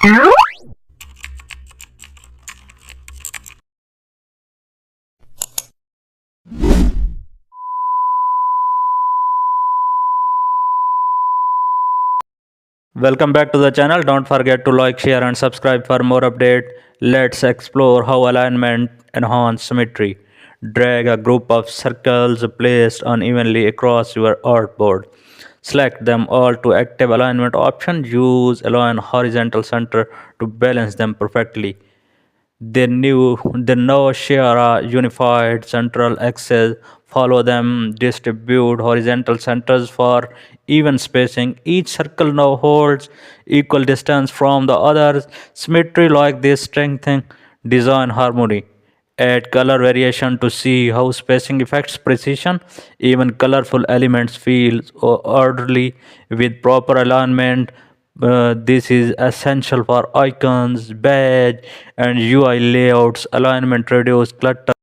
Welcome back to the channel. Don't forget to like, share and subscribe for more update. Let's explore how alignment enhance symmetry. Drag a group of circles placed unevenly across your artboard. Select them all to active alignment option. Use align horizontal center to balance them perfectly. They now share a unified central axis. Follow them, distribute horizontal centers for even spacing. Each circle now holds equal distance from the others. Symmetry like this strengthens design harmony. Add color variation to see how spacing affects precision. Even colorful elements feel orderly with proper alignment. This is essential for icons, badge, and UI layouts. Alignment reduces clutter